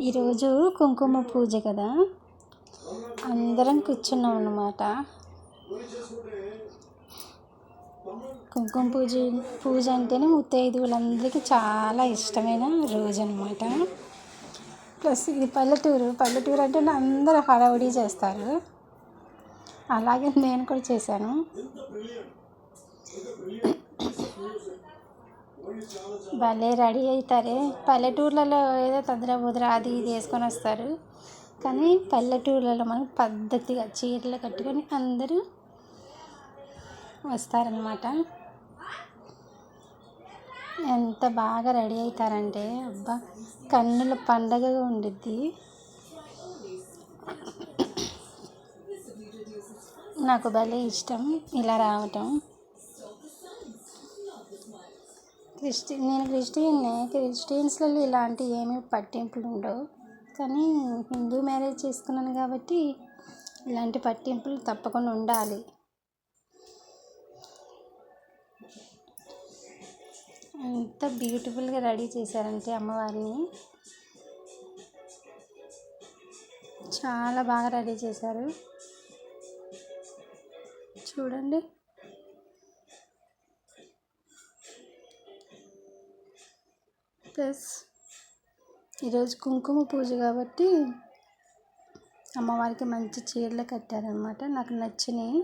ఈరోజు కుంకుమ పూజ కదా, అందరం కూర్చున్నాం అన్నమాట. కుంకుమ పూజ అంటేనే ముత్తైదువులందరికీ చాలా ఇష్టమైన రోజు అనమాట. ప్లస్ ఇది పల్లెటూరు అంటే అందరూ హడావుడి చేస్తారు. అలాగే నేను కూడా చేశాను. భలే రెడీ అవుతారే. పల్లెటూర్లలో ఏదో తొందర బుదర అది ఇది వేసుకొని వస్తారు, కానీ పల్లెటూర్లలో మనం పద్ధతిగా చీరలు కట్టుకొని అందరూ వస్తారనమాట. ఎంత బాగా రెడీ అవుతారంటే అబ్బా, కన్నుల పండగగా ఉండిద్ది. నాకు భలే ఇష్టం ఇలా రావటం. నేను క్రిస్టియన్స్లలో ఇలాంటి ఏమీ పట్టింపులు ఉండవు, కానీ హిందూ మ్యారేజ్ చేసుకున్నాను కాబట్టి ఇలాంటి పట్టింపులు తప్పకుండా ఉండాలి. ఎంత బ్యూటిఫుల్గా రెడీ చేశారంటే అమ్మవారిని, చాలా బాగా రెడీ చేశారు. చూడండి, ప్లస్ ఈరోజు కుంకుమ పూజ కాబట్టి అమ్మవారికి మంచి చీరలు కట్టారనమాట. నాకు నచ్చినాయి.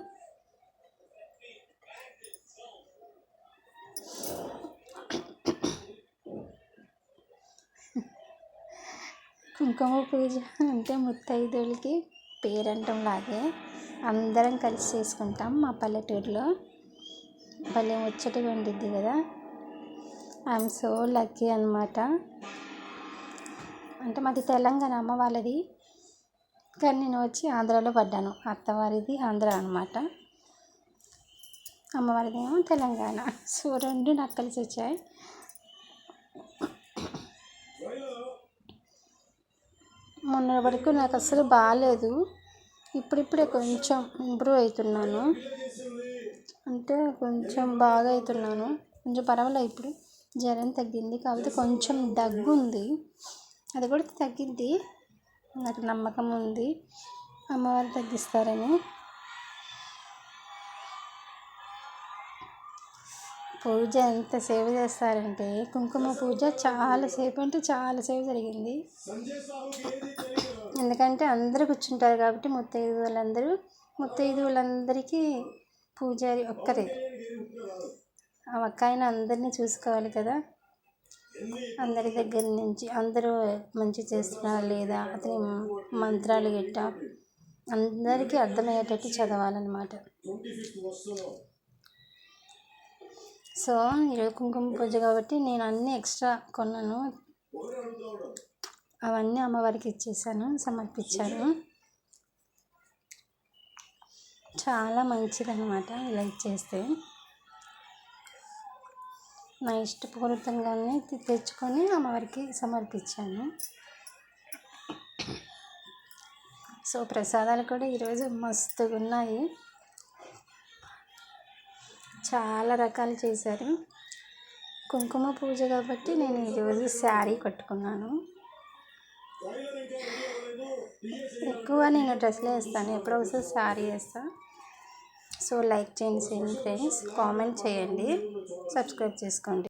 కుంకుమ పూజ అంటే ముత్తైదువులకి పేరంటం లాగే అందరం కలిసి చేసుకుంటాం. మా పల్లెటూరులో భలే ముచ్చటగా ఉండిద్ది కదా. ఐఎమ్ సో లక్కీ అనమాట. అంటే మాది తెలంగాణ, అమ్మ వాళ్ళది, కానీ నేను వచ్చి ఆంధ్రాలో పడ్డాను. అత్తవారిది ఆంధ్ర అనమాట, అమ్మవారిది ఏమో తెలంగాణ. సో రెండు నాకు కలిసి వచ్చాయి. మొన్న వరకు నాకు అసలు బాగాలేదు, ఇప్పుడిప్పుడే కొంచెం ఇంప్రూవ్ అవుతున్నాను. అంటే కొంచెం బాగా అవుతున్నాను, కొంచెం పర్వాలేదు. ఇప్పుడు జ్వరం తగ్గింది, కాకపోతే కొంచెం దగ్గు ఉంది, అది కూడా తగ్గిద్ది. నాకు నమ్మకం ఉంది అమ్మవారు తగ్గిస్తారని. పూజ ఎంత సేవ చేస్తారంటే, కుంకుమ పూజ చాలాసేపు అంటే చాలాసేపు జరిగింది. ఎందుకంటే అందరూ కూర్చుంటారు కాబట్టి ముత్తైదువులందరికీ పూజారి ఒక్కరే. ఆ ఒక్క ఆయన అందరినీ చూసుకోవాలి కదా. అందరి దగ్గర నుంచి అందరూ మంచి చేస్తున్నారా లేదా, అతని మంత్రాలు గట్ట అందరికీ అర్థమయ్యేటట్టు చదవాలన్నమాట. సో ఈరోజు కుంకుమ పూజ కాబట్టి నేను అన్నీ ఎక్స్ట్రా కొన్నాను, అవన్నీ అమ్మవారికి ఇచ్చేసాను, సమర్పించాను. చాలా మంచిదన్నమాట ఇలా ఇచ్చేస్తే. నా ఇష్టపూర్వకంగానే తెచ్చుకొని అమ్మవారికి సమర్పించాను. సో ప్రసాదాలు కూడా ఈరోజు మస్తుగా ఉన్నాయి, చాలా రకాలు చేశారు. కుంకుమ పూజ కాబట్టి నేను ఈరోజు శారీ కట్టుకున్నాను. ఎక్కువ నేను డ్రెస్లో వేస్తాను, ఎప్పుడో ఒకసారి శారీ వేస్తాను. సో లైక్ చేయండి ఫ్రెండ్స్, కామెంట్ చేయండి, సబ్స్క్రైబ్ చేసుకోండి.